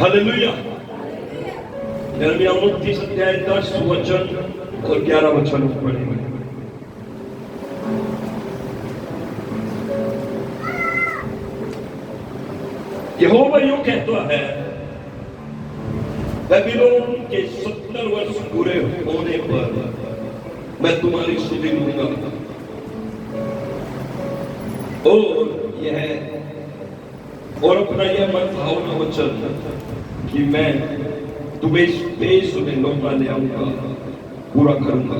Hallelujah. यिर्मयाह 29 अध्याय 10 वचन और 11 वचन पढ़ेंगे। यहोवा यूं कहता है, बेबीलोन के 70 वर्ष पूरे होने पर मैं तुम्हारी सुधि लूंगा और अपना यह मन भावना वचन कि मैं तुम्हें इस देश में लौटा ले आऊंगा पूरा करूंगा,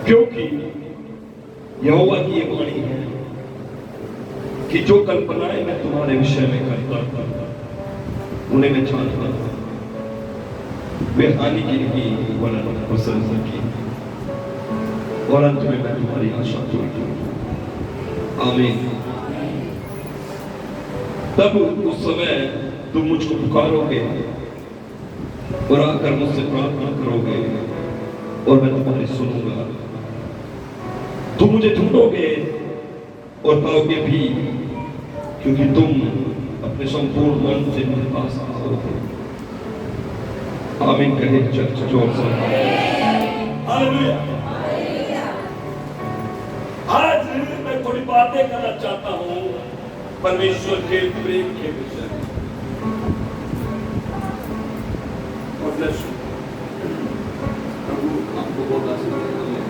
क्योंकि यहोवा की ये वाणी है कि जो कल्पनाएं मैं तुम्हारे विषय में करता था उन्हें मैं जानता था, वे हानि की नहीं वरन प्रसन्न की, और अंत में मैं तुम्हारी आशा पूरी करूंगा। आमीन। तब उस समय तुम मुझको पुकारोगे और आकर मुझसे प्रार्थना करोगे और मैं तुम्हारी सुनूंगा। तुम मुझे ढूंढोगे और पाओगे भी, क्योंकि तुम अपने संपूर्ण मन से मेरे पास आओगे। आमीन कहे चर्च जोर से। हालेलुया। आज मैं थोड़ी बातें करना चाहता हूं परमेश्वर के प्रेम के विषय में। प्रभु आपको बहुत आशीर्वाद दे।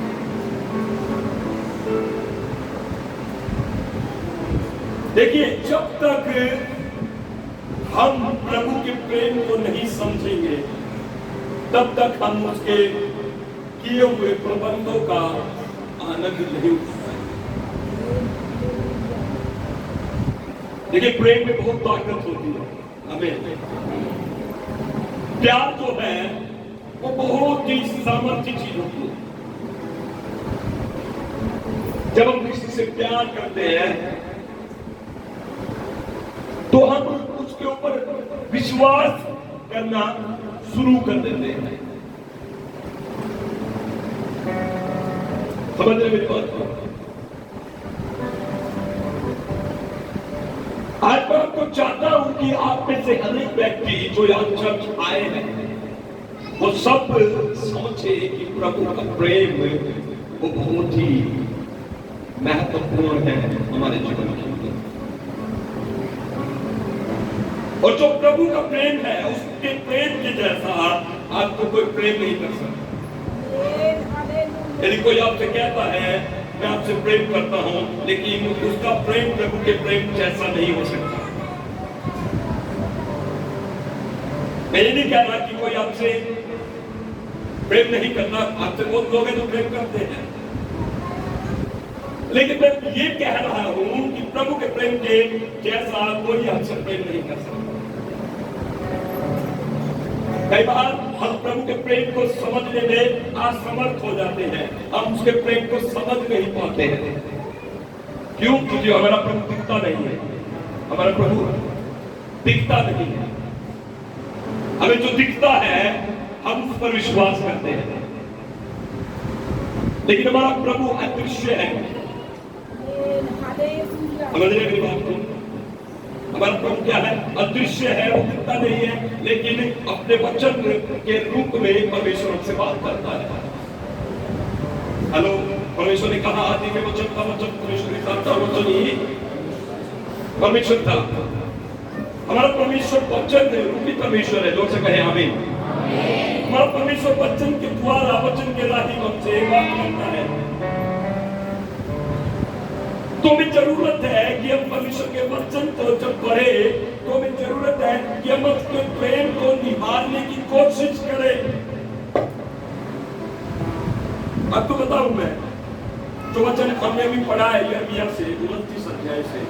देखिए, जब तक हम प्रभु के प्रेम को नहीं समझेंगे तब तक हम उसके किए हुए प्रबंधों का आनंद नहीं उठा पाएंगे। देखिए, प्रेम में बहुत ताकत होती है। हमें प्यार जो है वो बहुत ही सामर्थ्य चीज होती है। जब हम किसी से प्यार करते हैं तो हम उसके ऊपर विश्वास करना शुरू कर देते हैं। समझ रहे मेरी बात को? आज मैं आपको चाहता हूं कि आप में से हर एक व्यक्ति जो यहाँ चर्च आए हैं वो सब समझे कि प्रभु का प्रेम वो बहुत ही महत्वपूर्ण है हमारे जीवन के लिए, और जो प्रभु का प्रेम है उसके प्रेम के जैसा आपको कोई प्रेम नहीं कर सकता। यदि कोई आपसे कहता है मैं आपसे प्रेम करता हूं, लेकिन उसका प्रेम प्रभु के प्रेम जैसा नहीं हो सकता। मैं ये नहीं कह रहा कि कोई आपसे प्रेम नहीं करता, आपसे बहुत लोग हैं जो प्रेम करते हैं, लेकिन मैं ये कह रहा हूं कि प्रभु के प्रेम के जैसा कोई आपसे प्रेम नहीं कर सकता। कई बार हम प्रभु के प्रेम को समझने में असमर्थ हो जाते हैं, हम उसके प्रेम को समझ नहीं पाते हैं। क्यों? क्योंकि हमारा प्रभु दिखता नहीं है, हमारा प्रभु दिखता नहीं है। हमें जो दिखता है हम उस पर विश्वास करते हैं, लेकिन हमारा प्रभु अदृश्य है। मेरी बात को, हमारा प्रभु क्या है? अदृश्य है, वो दिखता नहीं है, लेकिन अपने वचन के रूप में परमेश्वर हमसे बात करता है। हेलो, परमेश्वर ने कहा आदि में वचन था, वचन परमेश्वर था, वचन ही परमेश्वर था। हमारा परमेश्वर वचन रूपी परमेश्वर है। जोर से कहे आमीन। हमारा परमेश्वर वचन के द्वारा, वचन के राही हमसे बात करता है। तो हमें जरूरत है कि हम परमेश्वर के वचन को जब पढ़े तो हमें जरूरत है कि हम उसके प्रेम को निभाने की कोशिश करें। आपको बताऊं मैं, जो वचन हमने अभी पढ़ा है यिर्मयाह से 29 अध्याय से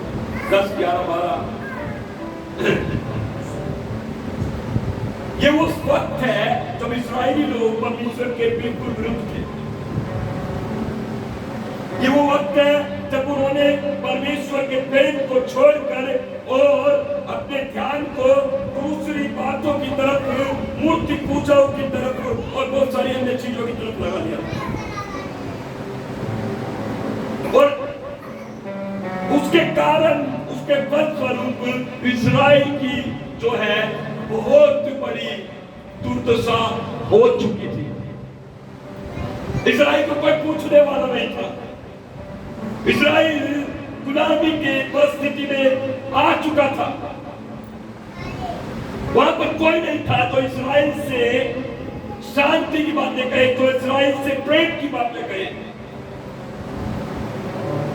10, 11, 12, ये उस वक्त है जब इस्राएली लोग परमेश्वर के बिल्कुल विरुद्ध थे। ये वो वक्त है जब उन्होंने परमेश्वर के प्रेम को छोड़कर और अपने ध्यान को दूसरी बातों की तरफ, मूर्ति पूजाओं की तरफ और बहुत सारी अन्य चीजों की तरफ लगा दिया। और उसके कारण, उसके फलस्वरूप इस्राएल की जो है बहुत बड़ी दुर्दशा हो चुकी थी। इस्राएल को कोई पूछने वाला नहीं था। इस्राएल गुलामी के परिस्थिति में आ चुका था। वहां पर कोई नहीं था तो इस्राएल से शांति की बातें कहे, तो इस्राएल से प्रेम की बातें कहे।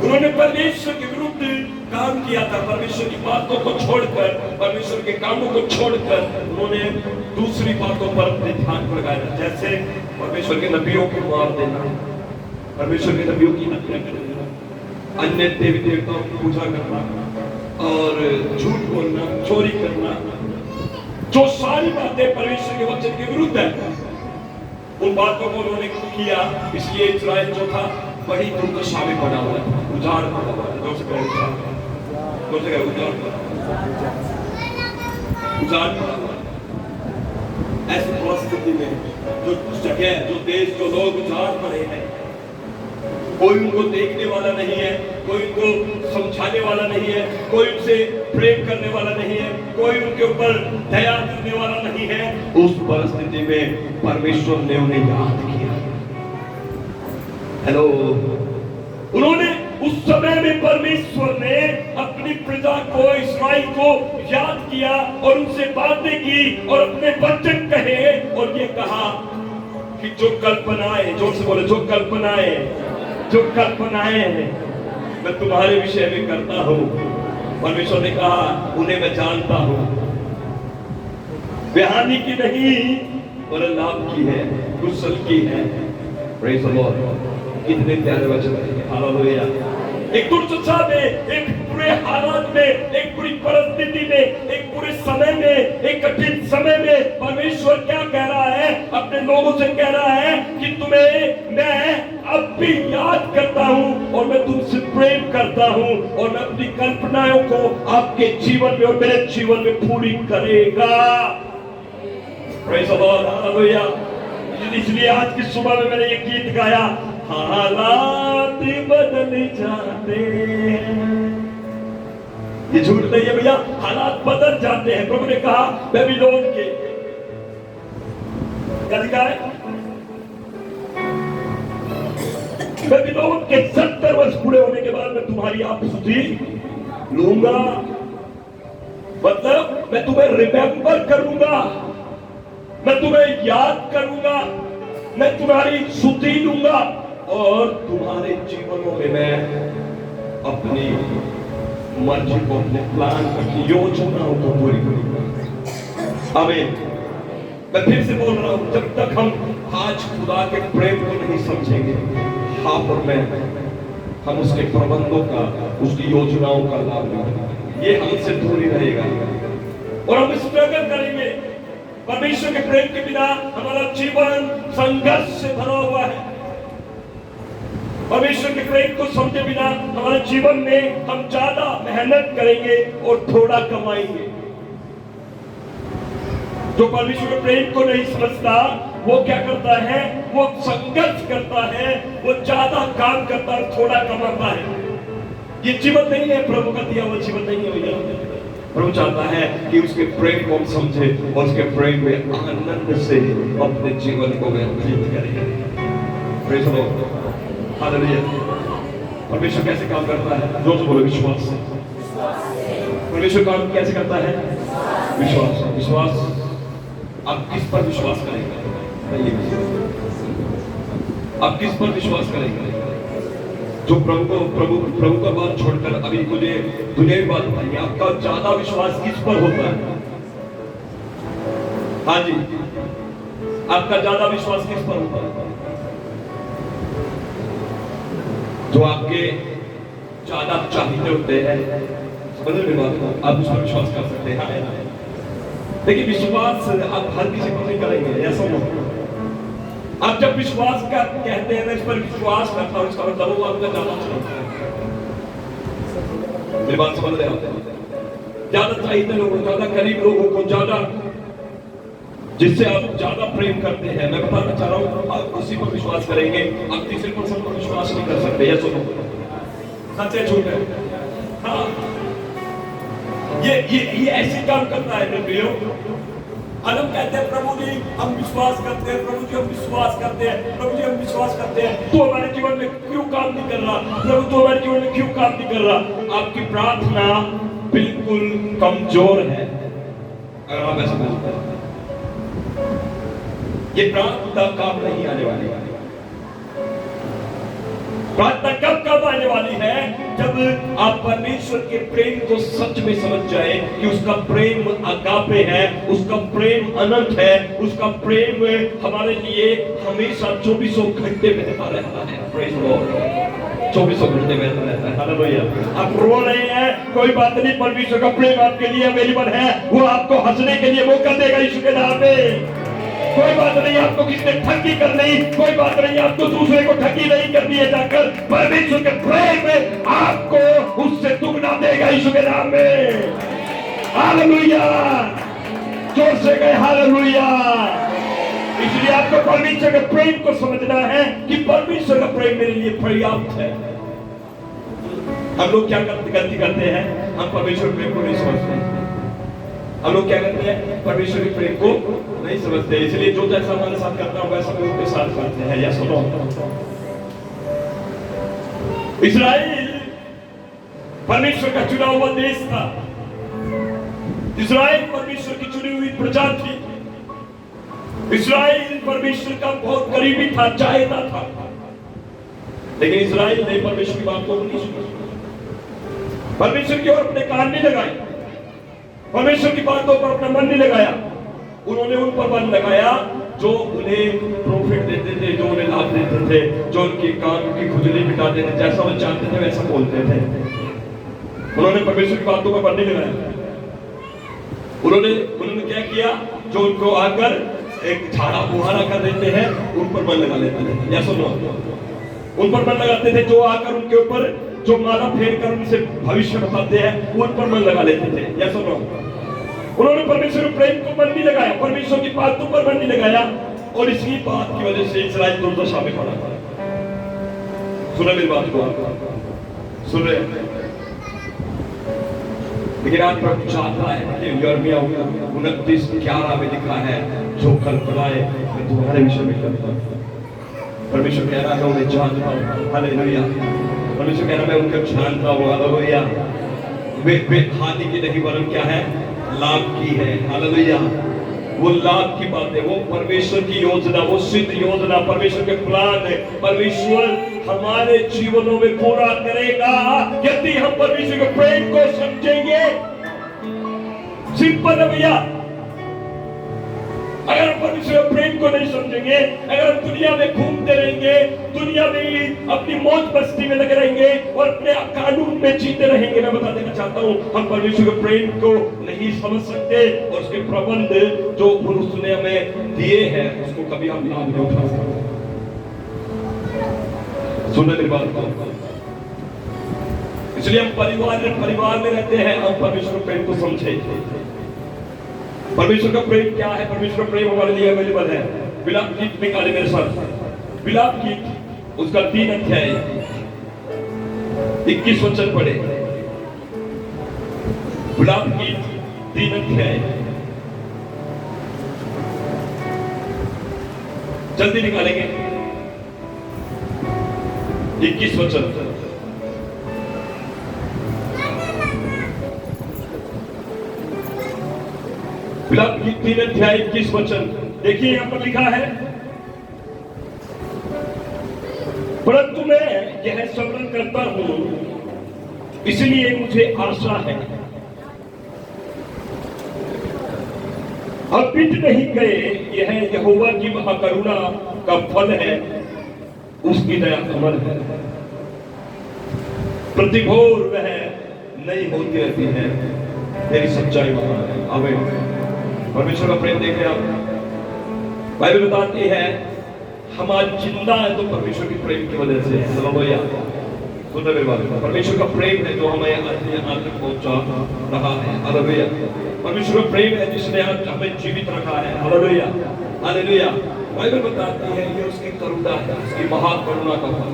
उन्होंने परमेश्वर के विरुद्ध काम किया था। परमेश्वर की बातों को छोड़कर, परमेश्वर के कामों को छोड़कर उन्होंने दूसरी बातों पर अपने ध्यान को लगाया, जैसे परमेश्वर के नबियों को मार देना, परमेश्वर के नबियों की हत्या करना, अन्य देवी देवताओं की पूजा करना और झूठ बोलना, चोरी करना, जो सारी बातें परमेश्वर के वचन के विरुद्ध है, उन बातों को उन्होंने किया। इसलिए इस्राएल जो था बड़ी दुर्दशा में पड़ा हुआ है, उजाड़ पड़ा हुआ है। उजाड़ पड़ा हुआ है। ऐसी परिस्थिति में जो जगह, जो देश, जो लोग उजाड़ पड़े हैं, कोई उनको देखने वाला नहीं है, कोई उनको समझाने वाला नहीं है, कोई उनसे प्रेम करने वाला नहीं है, कोई उनके ऊपर दया करने वाला नहीं है। उस परिस्थिति में परमेश्वर ने उन्हें याद किया। हेलो, उन्होंने उस समय में परमेश्वर ने अपनी प्रजा को, इस्राएल को याद किया और उनसे बातें की और अपने वचन कहे और ये कहा कि जो कल्पनाएं, जोर से बोले, जो कल्पनाएं मैं तुम्हारे विषय में करता हूं, परमेश्वर ने कहा उन्हें मैं जानता हूं, वे हानि की नहीं और लाभ की है, कुशल की है। Praise the Lord. कितने प्यारे वचन हैं। हालेलुया। एक दुर्दशा में, एक बुरे हालात में, एक बुरी परिस्थिति में, एक बुरे समय में, एक कठिन समय में परमेश्वर क्या कह रहा है? अपने लोगों से कह रहा है कि तुम्हें मैं अब भी याद करता हूं और मैं तुमसे प्रेम करता हूं और मैं अपनी कल्पनाओं को आपके जीवन में और मेरे जीवन में पूरी करेगा। Praise the Lord. हालेलुया। इसलिए आज की सुबह में मैंने ये गीत गाया, हालात बदल जाते हैं। ये झूठ नहीं है भैया, हालात बदल जाते हैं। प्रभु ने कहा बेबीलोन के, क्या लिखा है? बेबीलोन के 70 वर्ष पूरे होने के बाद मैं तुम्हारी आप स्तुति लूंगा। मतलब मैं तुम्हें रिमेंबर करूंगा, मैं तुम्हें याद करूंगा, मैं तुम्हारी स्तुति लूंगा और तुम्हारे जीवनों में मैं अपनी मर्जी को, अपने प्लान, अपनी योजनाओं को पूरी करूंगा। आमीन। मैं फिर से बोल रहा हूं, जब तक हम आज खुदा के प्रेम को नहीं समझेंगे, आप और मैं, हम उसके प्रबंधों का, उसकी योजनाओं का लाभ लेंगे, ये हमसे दूर ही रहेगा और हम स्ट्रगल करेंगे। परमेश्वर के प्रेम के बिना हमारा जीवन संघर्ष से भरा हुआ है। परमेश्वर के प्रेम को समझे बिना हमारे जीवन में हम ज्यादा मेहनत करेंगे और थोड़ा कमाएंगे। जो परमेश्वर के प्रेम को नहीं समझता वो क्या करता है? वो संघर्ष करता है, वो ज्यादा काम करता है, थोड़ा कमाता है। ये जीवन नहीं है, प्रभु का दिया हुआ जीवन नहीं है भैया। प्रभु चाहता है कि उसके प्रेम को हम समझे और उसके प्रेम में आनंद से अपने जीवन को व्यतीत करें। Praise the Lord. हालेलुया। परमेश्वर कैसे काम करता है? जोर से बोलो, विश्वास से। परमेश्वर काम कैसे करता है? विश्वास। विश्वास। आप किस पर विश्वास करेंगे? आप किस पर विश्वास करेंगे? जो प्रभु का बात छोड़कर अभी मुझे दुनियावी बात बताइए, आपका ज्यादा विश्वास किस पर होता है? हाँ जी, आपका ज्यादा विश्वास किस पर होता है? जो आपके ज्यादा चाहते होते हैं, समझ रहे बात? आप उस पर विश्वास कर सकते हैं। देखिए, विश्वास आप हर किसी पर नहीं करेंगे, ऐसा नहीं। आप जब विश्वास का कहते हैं ना, इस पर विश्वास करता हूं, इसका मतलब वो आपका ज्यादा चाहिए। मेरी बात समझ रहे हैं? ज्यादा चाहिए लोगों को, ज्यादा करीब लोगों को, ज्यादा जिससे आप ज्यादा प्रेम करते हैं। मैं बताना चाह रहा हूं, आप उसी पर विश्वास करेंगे, आप तीसरे पर्सन पर विश्वास नहीं कर सकते। ये सुनो, सच है झूठ है? हाँ, ये ऐसे काम करता है मेरे प्रियो। और हम कहते हैं प्रभु जी हम विश्वास करते हैं, प्रभु जी हम विश्वास करते हैं, प्रभु जी हम विश्वास करते हैं, तो हमारे जीवन में क्यों काम नहीं कर रहा? प्रभु तो हमारे जीवन में क्यों काम नहीं कर रहा? आपकी प्रार्थना बिल्कुल कमजोर है। अगर आप ऐसा बोलते हैं ये प्रार्थना काम नहीं आने वाली है। प्रार्थना कब आने वाली है? जब आप परमेश्वर के प्रेम को सच में समझ जाए कि उसका प्रेम अगापे है, उसका प्रेम अनंत है, उसका प्रेम हमारे लिए हमेशा 24 घंटे बहता रहता है। प्रेज़ लॉर्ड, 24 घंटे बहता रहता है। हालेलुया। आप रो रहे हैं, कोई बात नहीं, परमेश्वर का प्रेम आपके लिए अवेलेबल है। वो आपको हंसने के लिए मौका देगा यीशु के नाम में। कोई बात नहीं, आपको किसी ने ठगी कर ली, कोई बात नहीं, आपको दूसरे को ठगी नहीं करनी है। जाकर परमेश्वर के प्रेम में आपको उससे दुगना देगा यीशु के नाम में। हालेलुया, जोर से गए हालेलुया। इसलिए आपको परमेश्वर के प्रेम को समझना है कि परमेश्वर का प्रेम मेरे लिए पर्याप्त है। हम लोग क्या गलती करते हैं? हम परमेश्वर के प्रेम को नहीं समझते। हम लोग क्या करते हैं? परमेश्वर के प्रेम को नहीं समझते। इसलिए जो जैसा हमारे साथ करता है वैसा हम उनके साथ करते हैं। या सुनो, इस्राएल परमेश्वर का चुना हुआ देश था। इस्राएल परमेश्वर की चुनी हुई प्रजा थी। इस्राएल परमेश्वर का बहुत करीबी था, चाहता था। लेकिन इस्राएल ने परमेश्वर की बात को नहीं सुना, परमेश्वर की ओर अपने कान नहीं लगाए, परमेश्वर की बातों पर अपना मन नहीं लगाया। उन्होंने उन पर मन लगाया जो उन्हें प्रॉफिट देते थे, जो उन्हें लाभ देते थे, जो उनके कान की खुजली मिटाते थे, जैसा वो चाहते थे वैसा बोलते थे। उन्होंने परमेश्वर की बातों पर मन नहीं लगाया। उन्होंने क्या किया? जो उनको आकर एक झाड़ा बुहारा कर देते हैं उन पर मन लगा लेते थे। या सुनो, उन पर मन लगाते थे जो आकर उनके ऊपर जो माला फेर कर उनसे भविष्य बताते हैं उन पर मन लगा लेते थे। या सुनो, उन्होंने परमेश्वर के प्रेम को मन नहीं लगाया, परमेश्वर की बातों पर मन नहीं लगाया, और इसी बात की वजह से इस्राएल दुर्दशा में पड़ा। सुना मेरी बात को? सुन रहे? लेकिन आज प्रभु चाहता है कि यिर्मयाह 29:11 में लिखा है, जो कल्पनाएं मैं तुम्हारे विषय में करता हूं। परमेश्वर कह रहा है उन्हें जानता हूं। हालेलुया। परमेश्वर कह रहा है मैं उनको जानता हूं। हालेलुया। वे हानि की नहीं वरन क्या है? लाभ की है। हालेलुया। वो लाभ की बात है, वो परमेश्वर की योजना, वो सिद्ध योजना, परमेश्वर के प्लान है। परमेश्वर हमारे जीवनों में पूरा करेगा यदि हम परमेश्वर के प्रेम को समझेंगे। सिंपल है भैया। अगर हम परमेश्वर के प्रेम को नहीं समझेंगे, अगर हम दुनिया में घूमते रहेंगे, दुनिया में ही अपनी मौज मस्ती में लगे रहेंगे और अपने कानून में जीते रहेंगे, मैं बता देना चाहता हूं हम परमेश्वर के प्रेम को नहीं समझ सकते और उसके प्रबंध जो उसने हमें दिए हैं उसको कभी हम लाभ नहीं उठा सकते। सुनने की बात को, इसलिए हम परिवार में रहते हैं, हम परमेश्वर के प्रेम को समझे। परमेश्वर का प्रेम क्या है? परमेश्वर का प्रेम हमारे लिए अवेलेबल है। विलाप गीत निकाले मेरे साथ। विलाप गीत उसका 3 अध्याय 21 वचन पढ़े। विलाप गीत 3 अध्याय, जल्दी निकालेंगे। 21 वचन। विलाप गीत 3 अध्याय 21 वचन देखिए, यहां पर लिखा है, परंतु मैं यह स्मरण करता हूं, इसलिए मुझे आशा है। अब बीत नहीं गए, यह यहोवा की महाकरुणा का फल है, उसकी दया अमर है। प्रतिभोर वह नई होती रहती है, तेरी सच्चाई महान है। आमीन। परमेश्वर का प्रेम देख रहे आप। बाइबल बताती है हम आज जिंदा है तो परमेश्वर के प्रेम की वजह से। हालेलुया। सुन रहे मेरी बात? परमेश्वर का प्रेम है जो हमें यहाँ तक पहुंचा रहा है। हालेलुया। परमेश्वर का प्रेम है जिसने आज हमें जीवित रखा है। हालेलुया। हालेलुया। बाइबल बताती है ये उसकी करुणा है, उसकी महाकरुणा का फल।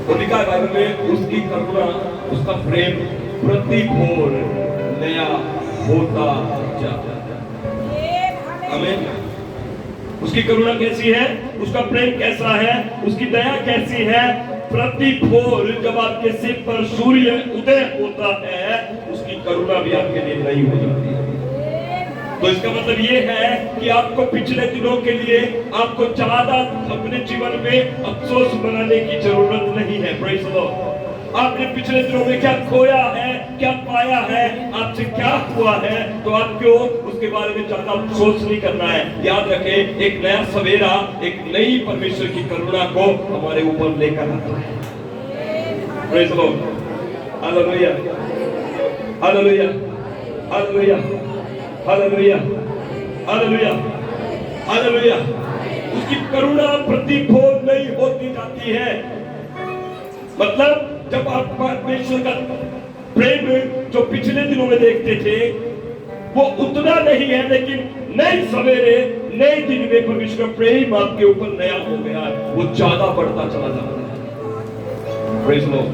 और लिखा है बाइबल में उसकी करुणा, उसका प्रेम प्रति भोर नया होता जाता है। आमीन। उसकी करुणा कैसी है, उसका प्रेम कैसा है, उसकी दया कैसी है। प्रति भोर जब आपके सिर पर सूर्य उदय होता है, उसकी करुणा भी आपके लिए नई हो जाती है। तो इसका मतलब ये है कि आपको पिछले दिनों के लिए आपको ज्यादा अपने जीवन में अफसोस बनाने की जरूरत नहीं है। Praise the Lord. आपने पिछले दिनों में क्या खोया है, क्या पाया है, आपसे क्या हुआ है, तो आपको उसके बारे में ज्यादा अफसोस नहीं करना है। याद रखें, एक नया सवेरा, एक नई परमेश्वर की करुणा को हमारे ऊपर लेकर आता है। Praise the Lord. Hallelujah, hallelujah, hallelujah, hallelujah, hallelujah, hallelujah. उसकी करुणा प्रति भोर नई होती जाती है। मतलब जब आप परमेश्वर का प्रेम जो पिछले दिनों में देखते थे वो उतना नहीं है, लेकिन नए सवेरे नए दिन में परमेश्वर का प्रेम आपके ऊपर नया हो गया है, वो ज्यादा बढ़ता चला जाता है। Praise the Lord.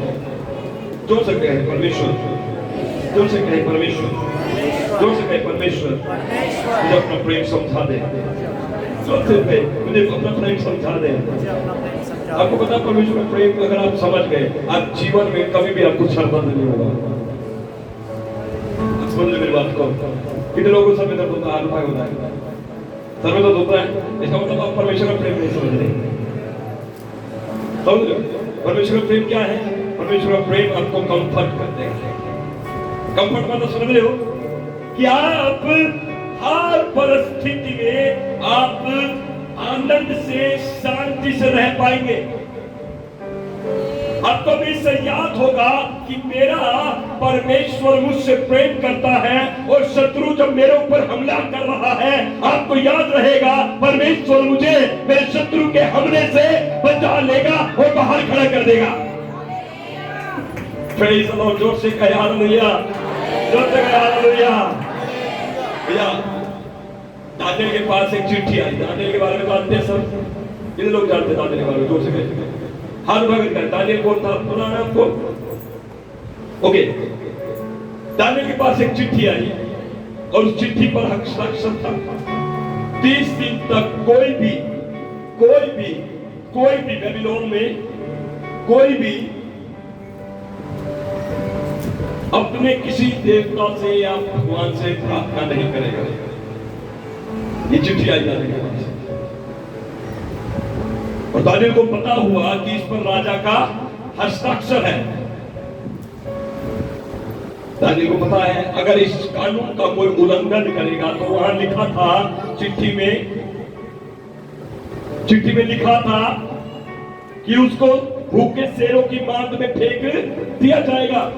जोर से कहें परमेश्वर, जोर से कहें परमेश्वर, जोर से कहें परमेश्वर मुझे अपना प्रेम समझा दे। जोर से कहें मुझे अपना प्रेम समझा दे। आपको पता है परमेश्वर का प्रेम अगर आप समझ गए, आप जीवन में कभी भी आपको शर्मा नहीं होगा। समझ लो मेरी बात को। कितने लोगों से दर्द होता है, हाथ पाए होता है, सर में दर्द होता है, इसका मतलब आप परमेश्वर का प्रेम नहीं समझ रहे। समझ लो परमेश्वर का प्रेम क्या है। परमेश्वर का प्रेम आपको कंफर्ट करते हैं। कंफर्ट मतलब समझ रहे हो कि आप हर परिस्थिति में आप आनंद से, शांति से रह पाएंगे। आपको भी इसे याद होगा कि मेरा परमेश्वर मुझसे प्रेम करता है, और शत्रु जब मेरे ऊपर हमला कर रहा है, आपको याद रहेगा परमेश्वर मुझे मेरे शत्रु के हमले से बचा लेगा और बाहर खड़ा कर देगा। Praise the Lord. जोर से कहे हालेलुया, जोर से कहे हालेलुया। भैया दानियल के पास एक चिट्ठी आई। दानियल के बारे में जानते हैं सब? कितने लोग जानते हैं दानियल के बारे में? जोर से कहते हैं। हाथ भगत कर। दानियल कौन था? सुना है आपको? ओके। दानियल के पास एक चिट्ठी आई और उस चिट्ठी पर हस्ताक्षर था। 30 दिन तक कोई भी बेबीलोन में कोई भी अपने किसी देवता से या भगवान से प्रार्थना नहीं करेगा। ये चिट्ठी आई दानियल के पास, और दानियल को पता हुआ कि इस पर राजा का हस्ताक्षर है। दानियल को पता है अगर इस कानून का कोई उल्लंघन करेगा, तो वहां लिखा था चिट्ठी में लिखा था कि उसको भूखे शेरों की मांद में फेंक दिया जाएगा।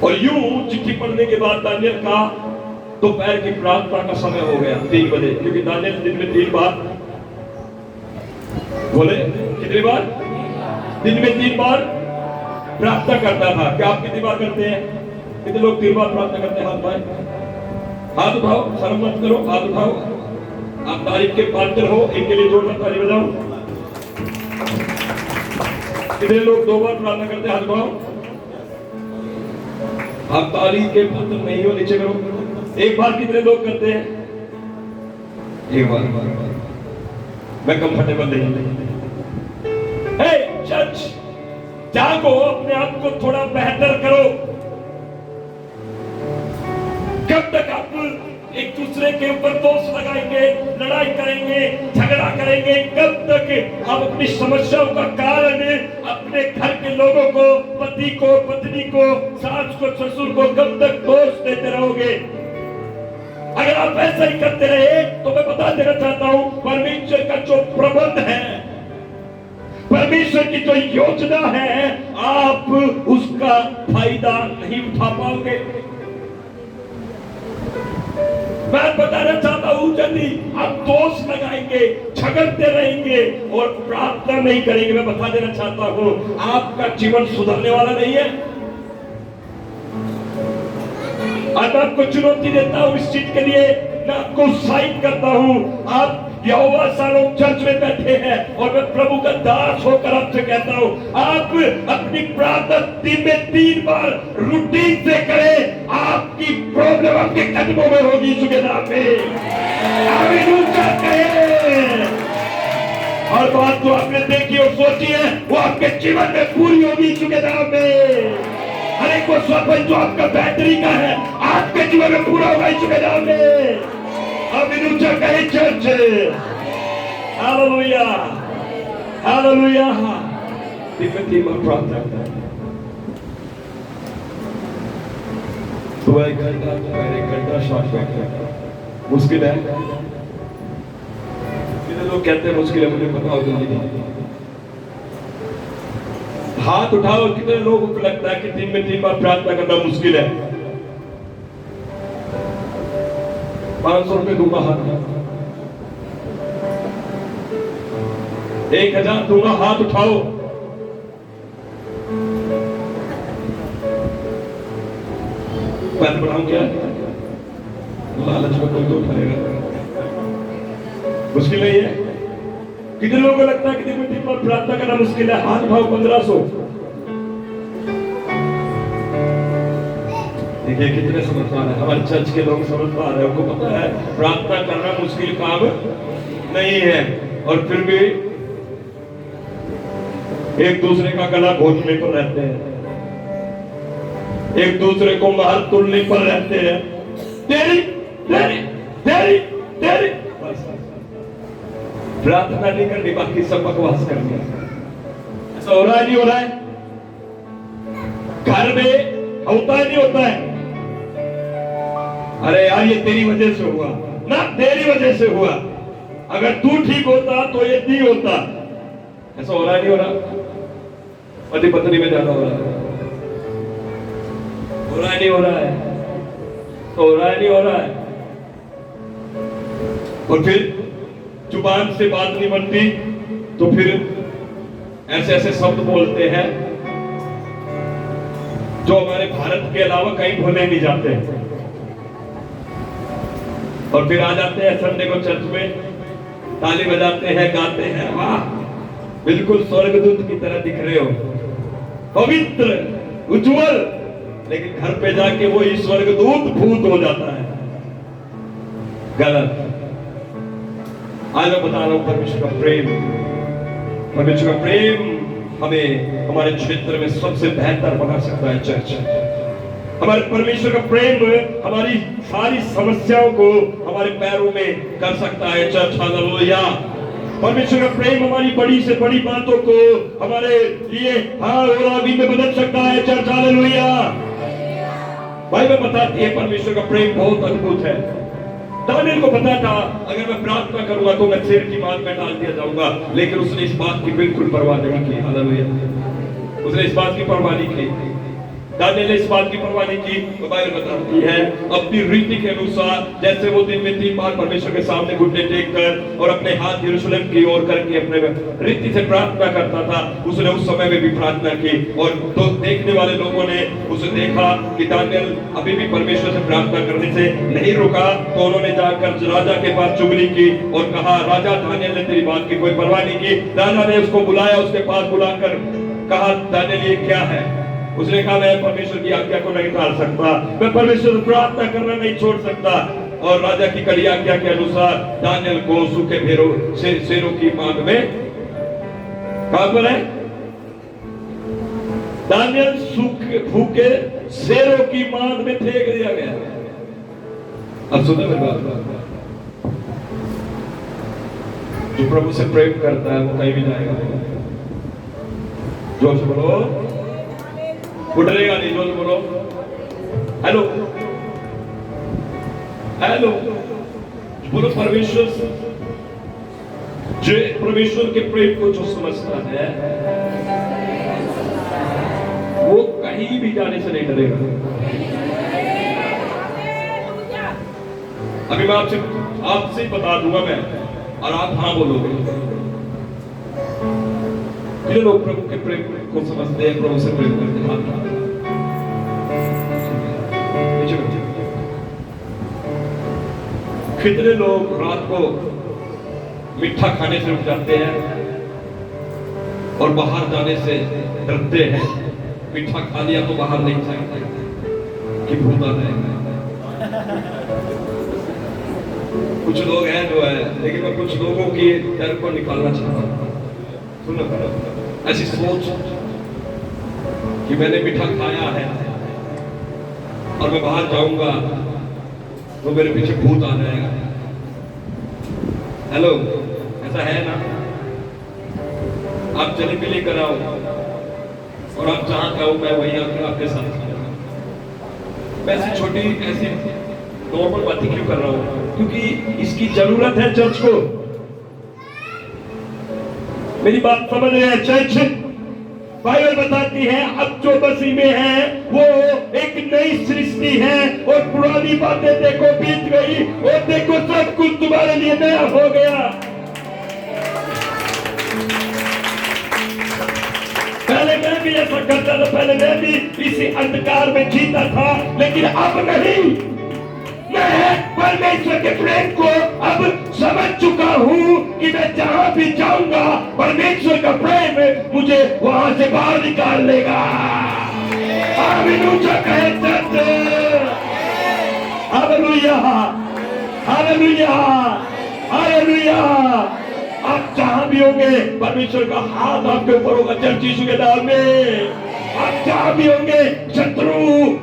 और यूं चिट्ठी पढ़ने के बाद दानियल का दोपहर की प्रार्थना का समय हो गया 3 बजे, क्योंकि दानियल दिन में 3 बार, बोले कितनी बार? दिन में 3 बार प्रार्थना करता था। क्या आप कितनी बार करते हैं? कितने लोग 3 बार प्रार्थना करते हैं? हाथ भाई, हाथ उठाओ, शर्म मत करो, हाथ उठाओ। आप तारीफ के पात्र हो, इनके लिए जोरदार ताली बजाओ। कितने लोग 2 बार प्रार्थना करते हैं? हाथ उठाओ। आप तारीफ के पात्र नहीं हो, नीचे करो। 1 बार कितने लोग करते हैं? 1 बार। मैं कंफर्टेबल नहीं। हे चर्च, जागो, अपने आप को थोड़ा बेहतर करो। कब तक आप एक दूसरे के ऊपर दोष लगाएंगे, लड़ाई करेंगे, झगड़ा करेंगे? कब तक आप अपनी समस्याओं का कारण अपने घर के लोगों को, पति को, पत्नी को, सास को, ससुर को कब तक दोष देते रहोगे? अगर आप ऐसा ही करते रहे तो मैं बता देना चाहता हूं, परमेश्वर का जो प्रबंध है, परमेश्वर की जो योजना है, आप उसका फायदा नहीं उठा पाओगे। मैं बताना चाहता हूं, यदि आप दोष लगाएंगे, झगड़ते रहेंगे और प्रार्थना नहीं करेंगे, मैं बता देना चाहता हूं, आपका जीवन सुधरने वाला नहीं है। आज मैं आपको चुनौती देता हूं इस चीज के लिए, मैं आपको उत्साहित करता हूं, आप यहोवा लोग चर्च में बैठे हैं और मैं प्रभु का दास होकर आपसे कहता हूं, आप अपनी प्रार्थना दिन में 3 बार रूटीन से करें, आपकी प्रॉब्लम आपके कदमों में होगी यीशु के नाम में। और बात जो आपने देखी और सोची है वो आपके जीवन में पूरी होगी यीशु के नाम में। हर एक वो स्वप्न जो आपका बैटरी का है आपके जीवन में पूरा होगा यीशु के नाम में। अब ऊंचा कहे चर्च, हालेलुया हालेलुया। तीन बार प्रार्थना सुबह 1 घंटा, दोपहर 1 घंटा, शाम 1 घंटा। मुश्किल है, कितने लोग कहते हैं मुश्किल है, मुझे पता हो जल्दी नहीं। हाथ उठाओ, कितने लोगों को लगता है कि दिन में 3 बार प्रार्थना करना मुश्किल है? 500 रुपए दूंगा, हाथ 1000 दूंगा, हाथ उठाओ। पैर बढ़ाऊं क्या? लालच में कोई तो उठाएगा, मुश्किल नहीं है। कितने लोगों को लगता है कि दिन में 3 बार प्रार्थना करना मुश्किल है? हाथ उठाओ। 1500। देखिए कितने समझदार है हमारे चर्च के लोग, समझदार है, उनको पता है प्रार्थना करना मुश्किल काम नहीं है, और फिर भी एक दूसरे का गला घोटने पर रहते हैं, एक दूसरे को मार तुलने पर रहते हैं। तेरी तेरी तेरी तेरी प्रार्थना नहीं करनी, बाकी सब बकवास करनी। ऐसा हो रहा है नहीं हो रहा है? घर में होता है नहीं होता है? अरे यार ये तेरी वजह से हुआ ना, तेरी वजह से हुआ, अगर तू ठीक होता तो ये नहीं होता। ऐसा हो रहा है नहीं हो रहा? पति पत्नी में ज्यादा हो रहा है, हो रहा है नहीं हो रहा है? तो हो रहा है नहीं हो रहा है? और फिर जुबान से बात नहीं बनती तो फिर ऐसे ऐसे शब्द बोलते हैं जो हमारे भारत के अलावा कहीं बोले नहीं जाते, और फिर आ जाते हैं संडे को चर्च में, ताली बजाते हैं, गाते हैं, वाह बिल्कुल स्वर्गदूत की तरह दिख रहे हो, पवित्र उज्जवल, लेकिन घर पे जाके वो ही स्वर्गदूत भूत हो जाता है। गलत। आज मैं बता रहा हूं परमेश्वर का प्रेम, परमेश्वर का प्रेम हमें हमारे क्षेत्र में सबसे बेहतर बना सकता है। चर्च, हमारे परमेश्वर का प्रेम हमारी सारी समस्याओं को हमारे पैरों में कर सकता है। Church, hallelujah. परमेश्वर का प्रेम हमारी बड़ी से बड़ी बातों को हमारे लिए हाँ और आगे में बदल सकता है। Church, hallelujah. बाइबल बताती है परमेश्वर का प्रेम बहुत अद्भुत है। दानियल को पता था अगर मैं प्रार्थना करूंगा तो मैं शेर की मार में डाल दिया जाऊंगा, लेकिन उसने इस बात की बिल्कुल परवाह नहीं की। हालेलुया। उसने इस बात की परवाह नहीं की, दानियल ने इस बात की परवाह नहीं की। तो बाइबल बताती है अपनी रीति के अनुसार, जैसे वो दिन में 3 बार परमेश्वर के सामने घुटने टेक कर और अपने हाथ यरूशलेम की ओर करके अपने रीति से प्रार्थना करता था, उसने उस समय में भी प्रार्थना की। और तो देखने वाले लोगों ने उसे देखा कि दानियल अभी भी परमेश्वर से प्रार्थना करने से नहीं रुका, तो उन्होंने जाकर राजा के पास चुगली की और कहा, राजा दानियल ने तेरी बात की कोई परवाह नहीं की। राजा ने उसको बुलाया, उसके पास बुलाकर कहा, दानियल ये क्या है? उसने कहा, मैं परमेश्वर की आज्ञा को नहीं टाल सकता, मैं परमेश्वर से प्रार्थना करना नहीं छोड़ सकता। और राजा की कड़ी आज्ञा के अनुसार दानियल को सूखे शेरों की मांग में, कहां पर है? दानियल सूखे भूखे शेरों की मांग में फेंक दिया गया। अब सुनो मेरी बात, जो प्रभु से प्रेम करता है वो कहीं भी जाएगा। जोर से बोलो, उठेगा नहीं। जोर से बोलो, हेलो हेलो बोलो। परमेश्वर जो परमेश्वर के प्रेम को जो समझता है वो कहीं भी जाने से नहीं डरेगा। अभी मैं आपसे बता दूंगा मैं, और आप हाँ बोलोगे। ये लोग प्रभु के प्रेम को समझते हैं, प्रभु से प्रेम करते हैं। कितने लोग रात को मीठा खाने से रुक जाते हैं और बाहर जाने से डरते हैं। मीठा खा लिया तो बाहर नहीं जाएंगे कि भूत आ जाएगा। कुछ लोग हैं जो है, लेकिन मैं कुछ लोगों की डर को निकालना चाहता हूँ। सुनो, ऐसी सोच कि मैंने मीठा खाया है और मैं बाहर जाऊंगा तो मेरे पीछे भूत आ जाएगा। हेलो, ऐसा है ना? आप जलेबी लेकर आओ और आप जहां जाओ मैं वही आकर आपके साथ। मैं ऐसी छोटी ऐसी नॉर्मल बातें क्यों कर रहा हूं? क्योंकि इसकी जरूरत है चर्च को। मेरी बात समझ रहे हैं? चर्च बाइबल बताती है अब जो मसीह में है वो एक नई सृष्टि है और पुरानी बातें देखो बीत गई और देखो सब कुछ तुम्हारे लिए नया हो गया। पहले मैं भी ऐसा करता था, पहले मैं भी इसी अंधकार में जीता था, लेकिन अब नहीं। मैं परमेश्वर के प्रेम को अब समझ चुका हूँ कि मैं जहां भी जाऊंगा परमेश्वर का प्रेम मुझे वहां से बाहर निकाल लेगा। हालेलुया कहे चर्च, हालेलुया, हालेलुया, हालेलुया। आप जहां भी होंगे परमेश्वर का हाथ आपके ऊपर होगा चर्च यीशु के नाम में। आप जहां भी होंगे शत्रु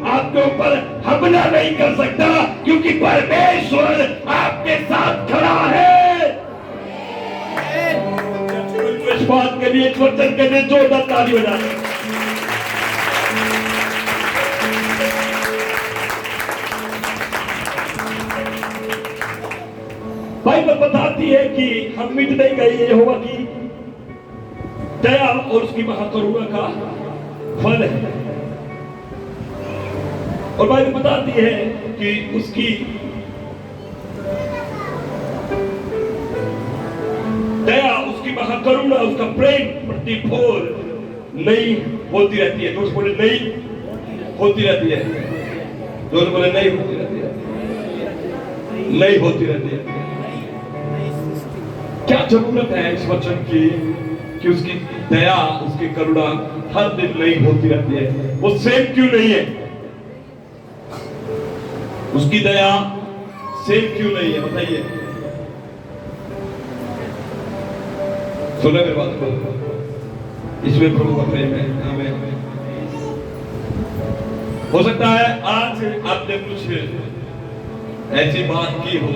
आपके ऊपर हमला नहीं कर सकता, क्योंकि परमेश्वर आपके साथ खड़ा है। इस बात के लिए, इस वचन के लिए जोरदार ताली बजाएं। बाइबल बताती है कि हम मिट नहीं गए। यहोवा की दया और उसकी महाकरुणा का फल है। और बाइबल बताती है कि उसकी दया, उसकी महाकरुणा, उसका प्रेम प्रतिभोर नहीं होती रहती है। दोस्त बोले नहीं होती रहती है। दोस्त बोले नहीं होती रहती है। नहीं होती रहती है। क्या जरूरत है इस वचन की कि उसकी दया, उसकी करुणा हर दिन नई होती रहती है? वो सेम क्यों नहीं है? उसकी दया सेम क्यों नहीं है? बताइए। सुने मेरी बात को, इसमें प्रभु का प्रेम है। आमीन। हो सकता है आज आपने कुछ ऐसी बात की हो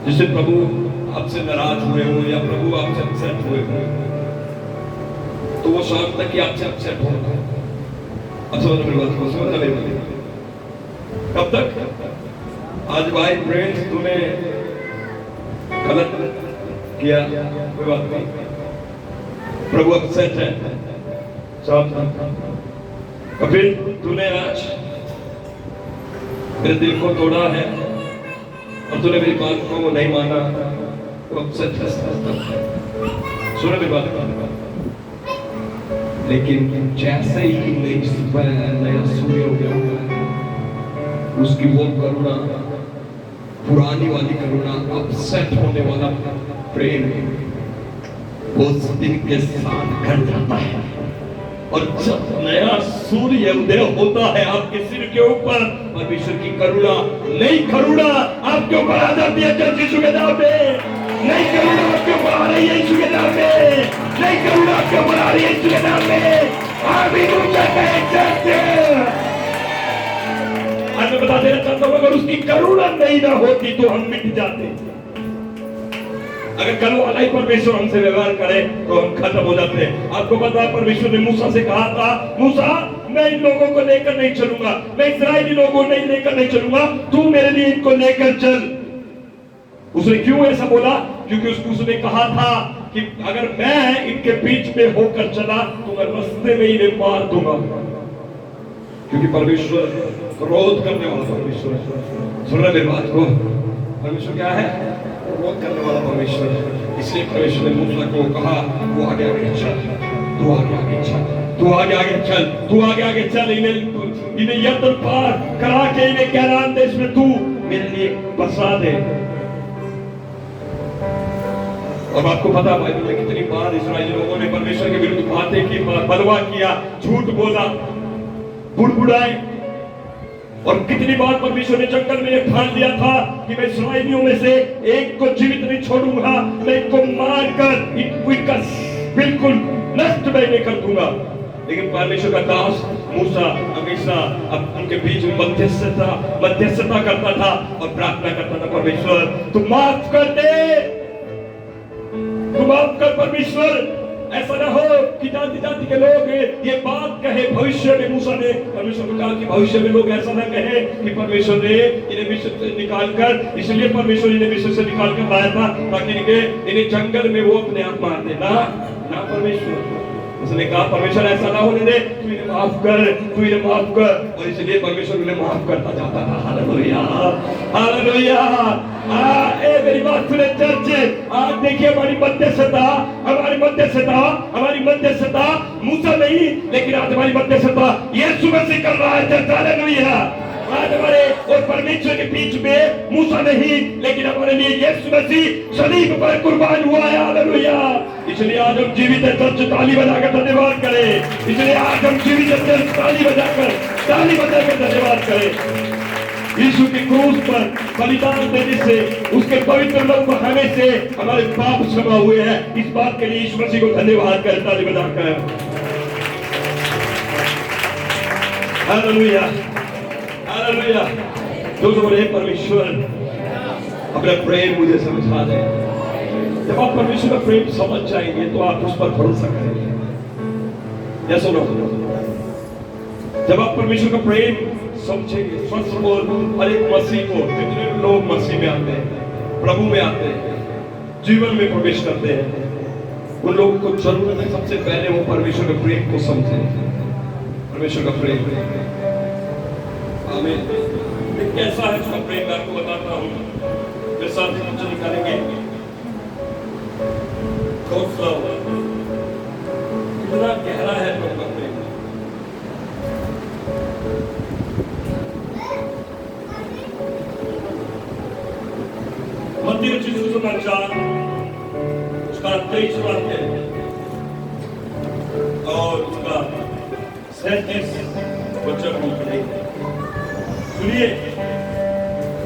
जिससे प्रभु आपसे नाराज हुए हो या प्रभु आपसे अपसेट हुए हो, तो वो शाम तक ही आपसे अपसेट होगा। अब समझ मेरी बात को, समझना मेरी बात। कब तक? आज भाई फ्रेंड्स तूने गलत किया, कोई बात नहीं, प्रभु अपसेट है शाम तक। कभी तूने आज मेरे दिल को तोड़ा है और तूने मेरी बात को नहीं माना, तो अपसेट है। सुनो मेरी बात। लेकिन जैसे ही नई सुबह नया सूर्य उदय हुआ, उसकी वो करुणा, पुरानी वाली करुणा, अपसेट होने वाला प्रेम उस दिन के साथ घट जाता है। और जब नया सूर्य उदय होता है आपके सिर के ऊपर, परमेश्वर की करुणा, नई करुणा आपके ऊपर आ जाती है। चर्च यीशु के नाम में नई करुणा आपके ऊपर आ रही है। यीशु के नाम में नई करुणा आपके ऊपर आ रही है। यीशु के नाम में हालेलुया कहे चर्च। आज मैं बता देना चाहता हूं, अगर उसकी करुणा नहीं ना होती तो हम मिट जाते। अगर कल वाला ही परमेश्वर हमसे व्यवहार करे तो हम खत्म हो जाते हैं। आपको पता है परमेश्वर ने मूसा से कहा था, मूसा मैं इन लोगों को लेकर नहीं चलूंगा, मैं इस्राएली लोगों को लेकर नहीं चलूंगा, तू मेरे लिए इनको लेकर चल। उसने क्यों ऐसा बोला? क्योंकि उसने कहा था कि अगर मैं इनके बीच में होकर चला तो मैं रास्ते में इन्हें मार दूंगा। क्योंकि परमेश्वर क्रोध करने वाला परमेश्वर है। सुन रहे मेरी बात को? परमेश्वर क्या है? क्रोध करने वाला परमेश्वर। इसलिए परमेश्वर ने मूसा को कहा, तू आगे आगे चल, तू आगे आगे चल, तू आगे आगे चल, तू आगे आगे चल। इन्हें यर्दन पार करा के इन्हें कनान देश में तू मेरे लिए बसा दे। और आपको पता है बाइबल में कितनी बार इस्राएली लोगों ने परमेश्वर के विरुद्ध बातें की, बलवा किया, झूठ बोला, बुड़बुड़ाए। और कितनी बार परमेश्वर ने जंगल में यह ठान लिया था कि मैं इस्राएलियों में से एक को जीवित नहीं छोड़ूंगा, मैं इनको मारकर इनका बिल्कुल नष्ट मैं नहीं कर दूंगा। लेकिन परमेश्वर का दास मूसा हमेशा अब उनके बीच में मध्यस्थता करता था और प्रार्थना करता था, परमेश्वर तू माफ कर दे, तू माफ कर परमेश्वर। ऐसा ना हो कि जाति जाति के लोग ये बात कहे। भविष्य में मूसा ने परमेश्वर को कहा कि भविष्य में लोग ऐसा ना कहे कि परमेश्वर ने इन्हें मिस्र से निकालकर, इसलिए परमेश्वर इन्हें मिस्र से निकाल कर लाया था ताकि इन्हें जंगल में वो अपने आप मार दे ना परमेश्वर। उसने कहा परमेश्वर ऐसा ना होने दे, तू इन्हें माफ कर, तू इन्हें माफ कर। और इसलिए परमेश्वर उन्हें माफ करता जाता था। Hallelujah, hallelujah. मेरी बात सुने चर्च, आज देखिए हमारी मध्यस्थता मूसा नहीं, लेकिन आज हमारी मध्यस्थता यीशु मसीह कर रहा है। Church hallelujah. आज हमारे और परमेश्वर के बीच में मूसा नहीं, लेकिन हमारे लिए यीशु मसीह सलीब पर कुर्बान हुआ है। हालेलुया। इसलिए आज हम जीवित है, चर्च ताली बजाकर धन्यवाद करें। इसलिए आज हम जीवित है, चर्च ताली बजाकर धन्यवाद करें। यीशु की क्रूस पर बलिदान देने से, उसके पवित्र लहू बहाने से हमारे पाप क्षमा हुए हैं। इस बात के लिए यीशु मसीह को धन्यवाद करें, ताली बजाकर। Hallelujah, hallelujah. जो बोले परमेश्वर अपना प्रेम मुझे समझा दे। जब आप परमेश्वर का प्रेम समझ जाएंगे तो आप उस पर भरोसा करेंगे। या सुनो, जब आप परमेश्वर का प्रेम समझेंगे, स्वस्थ बोल हर एक मसीह को, जितने लोग मसीह में आते हैं, प्रभु में आते हैं, जीवन में प्रवेश करते हैं, उन लोगों को जरूरत है सबसे पहले वो परमेश्वर के प्रेम को समझें। परमेश्वर का प्रेम आमीन। कैसा है उसका प्रेम, मैं आपको बताता हूँ। मेरे साथ ही निकालेंगे कितना गहरा है प्रभु का प्रेम। मत्ती रचित सुसमाचार उसका 23वां अध्याय और उसका 37 वचन पढ़ेंगे। सुनिए,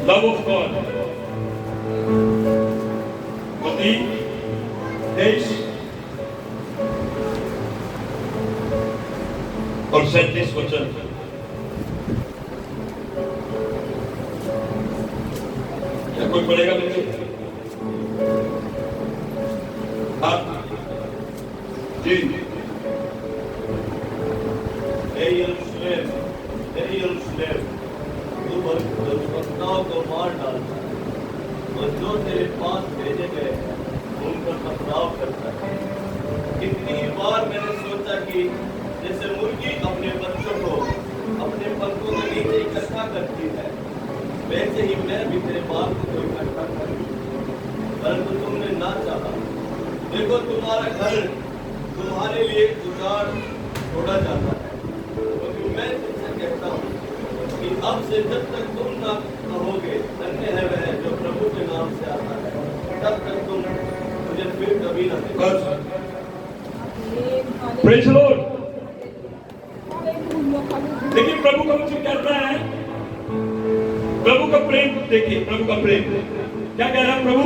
लव ऑफ गॉड। मत्ती 23 और 37 वचन। क्या कोई पढ़ेगा मुझे? हाँ जी। दुष्कर्ताओं को मार डालता है और जो तेरे पास भेजे गए हैं उन पर पथराव करता है। कितनी बार मैंने सोचा कि जैसे मुर्गी अपने बच्चों को अपने पंखों के नीचे इकट्ठा करती है, वैसे ही मैं भी तेरे बाल को इकट्ठा करूं, परंतु तुमने ना चाहा। देखो तुम्हारा घर तुम्हारे लिए उजाड़ छोड़ा जाता है। क्योंकि मैं तुमसे कहता हूँ कि अब से जब तक तुम ना कहोगे धन्य है वह जो प्रभु के नाम से आता है, तब तक तुम मुझे फिर कभी ना देखोगे। Praise the Lord. लेकिन प्रभु का वचन कहता है, प्रभु का प्रेम देखिए, प्रभु का प्रेम क्या कह रहा है प्रभु?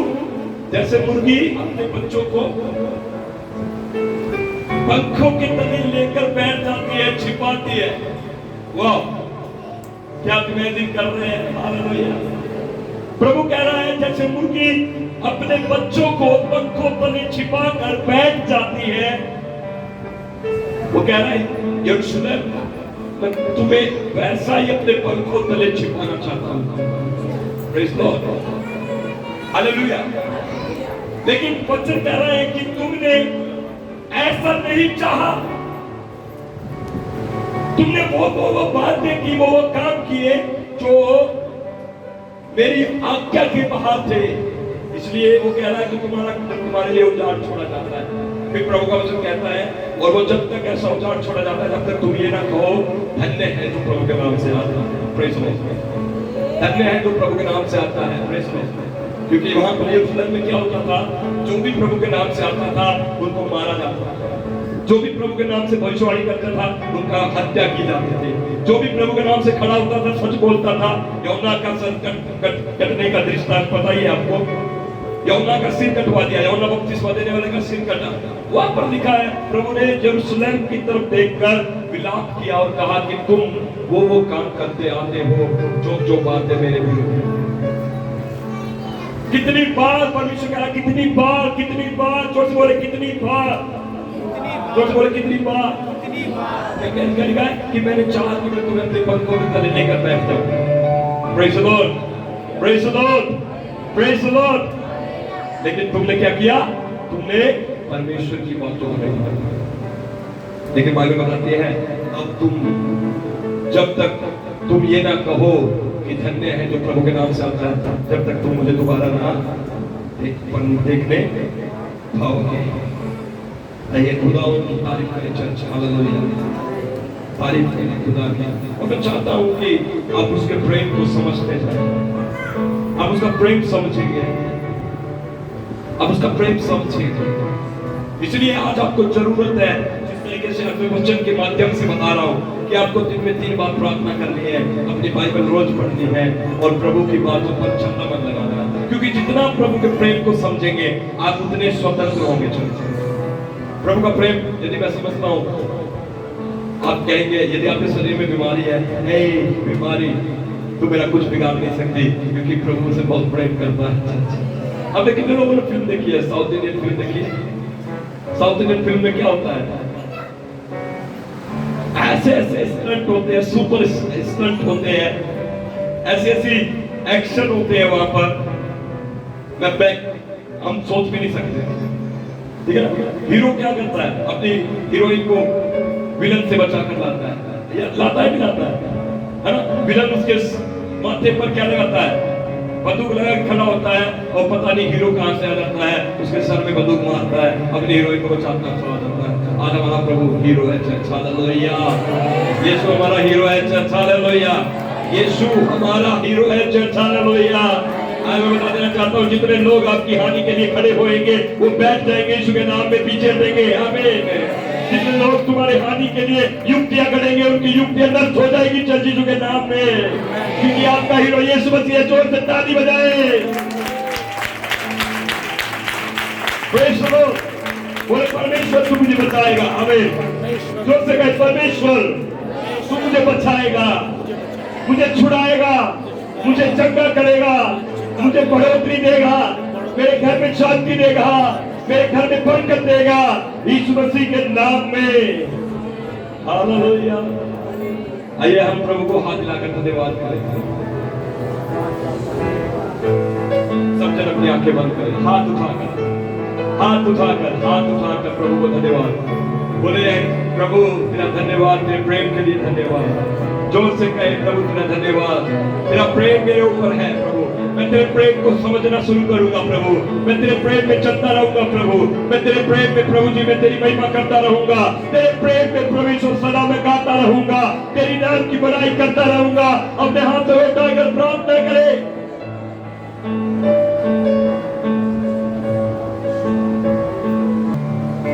जैसे मुर्गी अपने बच्चों को पंखों के तले लेकर बैठ जाती है, छिपाती है। वाह, क्या इमेजिन कर रहे हैं? हालेलुया। प्रभु कह रहा है जैसे मुर्गी अपने बच्चों को पंखों तले छिपा कर बैठ जाती है, वो कह रहा है यरूशलेम मैं तुम्हें वैसा ही अपने पंखों तले छिपाना चाहता हूं। Praise the Lord, hallelujah. लेकिन वचन कह रहा है कि तुमने ऐसा नहीं चाहा, तुमने वो बातें की, वो काम किए जो मेरी आज्ञा के बाहर थे, इसलिए वो कह रहा है कि तुम्हारे लिए उजाड़ छोड़ा जाता है। फिर प्रभु का वचन कहता है, और वो जब तक ऐसा उजाड़ छोड़ा जाता है जब तक तुम ये ना कहो धन्य है जो प्रभु के नाम से आता है। Praise the Lord. धन्य है जो प्रभु के नाम से आता है। Praise the Lord. क्योंकि वहां पर यरूशलेम में क्या होता था, जो भी प्रभु के नाम से आता था उनको मारा जाता था, जो भी प्रभु के नाम से भविष्यवाणी करता था उनका हत्या की जाती थी, जो भी प्रभु के नाम से खड़ा होता था, सच बोलता था। यौना का सर कटने का दृष्टांत पता ही है आपको, यौना का सिर कटवा दिया, यौना बपतिस्मा देने वाले का सिर कटा। वहां पर लिखा है प्रभु ने यरूशलेम की तरफ देखकर विलाप किया और कहा कि तुम वो काम करते आते हो जो बातें मेरे विरुद्ध हैं। कितनी बार परमेश्वर कहा, कितनी बार जोर से बोले कितनी बार, जोर से बोले कितनी बार कि मैंने चाहा कि मैं तुम्हें अपने पंखों के तले लेकर बैठ जाऊं। Praise the Lord, praise the Lord, praise the Lord. लेकिन तुमने क्या किया, तुमने परमेश्वर की बातों को नहीं माना। लेकिन बाइबल बताती है अब तुम जब तक तुम ये ना कहो कि धन्य है जो प्रभु के नाम से आता है, जब तक तुम मुझे दोबारा ना देखने पाओगे। आइए खुदा की तारीफ करें चर्च, हालेलुया, तारीफ करें खुदा की। और मैं चाहता हूं कि आप उसके प्रेम को समझते जाएं, आप उसका प्रेम समझेंगे, आप उसका प्रेम समझेंगे। इसलिए आज आपको जरूरत है, जिस तरीके से अपने वचन के माध्यम से बता रहा हूं, कि आपको दिन में 3 बार प्रार्थना करनी है, अपनी बाइबल रोज पढ़नी है और प्रभु की बातों पर चलना मत लगाना, क्योंकि जितना प्रभु के प्रेम को समझेंगे आप उतने स्वतंत्र होंगे। प्रभु का प्रेम यदि मैं समझता हूं, आप कहेंगे यदि आपके शरीर में बीमारी है, नहीं बीमारी तो मेरा कुछ बिगाड़ नहीं सकती, क्योंकक्योंकि प्रभु से बहुत प्रेम करता है। अब कितने लोगों ने फिल्म देखी है, साउथ इंडियन फिल्म देखी है? साउथ इंडियन फिल्म में क्या होता है, ऐसे ऐसे स्टंट होते हैं, सुपर स्टंट होते हैं, ऐसी ऐसी एक्शन होते हैं वहां पर, हम सोच भी नहीं सकते। ठीक है, हीरो क्या करता है, अपनी हीरोइन को विलन से बचा कर लाता है, लाता है, है ना। विलन उसके माथे पर क्या लगाता है, बंदूक लगा के खड़ा होता है और पता नहीं हीरो कहां से आ जाता है, उसके सर में बंदूक मारता है, अपनी हीरोइन को बचाता चला जाता है। आज हमारा प्रभु हीरो है चर्च, हालेलुया। यीशु हमारा हीरो है चर्च, हालेलुया। यीशु हमारा हीरो है चर्च, हालेलुया। आज मैं बता देना चाहता हूँ, जितने लोग आपकी हानि के लिए खड़े होएंगे वो बैठ जाएंगे यीशु के नाम में, पीछे देंगे, आमीन। जितने लोग तुम्हारे हानि के लिए युक्तियां गढ़ेंगे उनकी युक्तियां नष्ट हो जाएगी चर्च यीशु के नाम में, क्योंकि आपका हीरो यीशु मसीह है। जोर से ताली बजाए, प्रेज़ द लॉर्ड। बोले परमेश्वर तू मुझे बचाएगा, आमीन। जोर से कहे परमेश्वर तू मुझे बचाएगा, मुझे छुड़ाएगा, मुझे चंगा करेगा, मुझे बढ़ोतरी देगा, मेरे घर में शांति देगा, मेरे घर में बरकत देगा, यीशु मसीह के नाम में, हालेलुया। आइए हम प्रभु को हाथ मिलाकर धन्यवाद करें। सब जन अपनी आंखें बंद करें, हाथ उठाकर, हाथ उठाकर, हाथ उठाकर प्रभु को धन्यवाद बोले। प्रभु तेरा धन्यवाद, तेरे प्रेम के लिए धन्यवाद। जोर से कहे प्रभु तेरा धन्यवाद, तेरा प्रेम मेरे ऊपर है प्रभु। मैं तेरे प्रेम को समझना शुरू करूंगा प्रभु, मैं तेरे प्रेम में चलता रहूंगा प्रभु, मैं तेरे प्रेम में प्रभु जी मैं तेरी महिमा करता रहूंगा, तेरे प्रेम में परमेश्वर सदा में गाता रहूंगा, तेरी नाम की बड़ाई करता रहूंगा। अपने हाथ उठाकर प्रार्थना करें,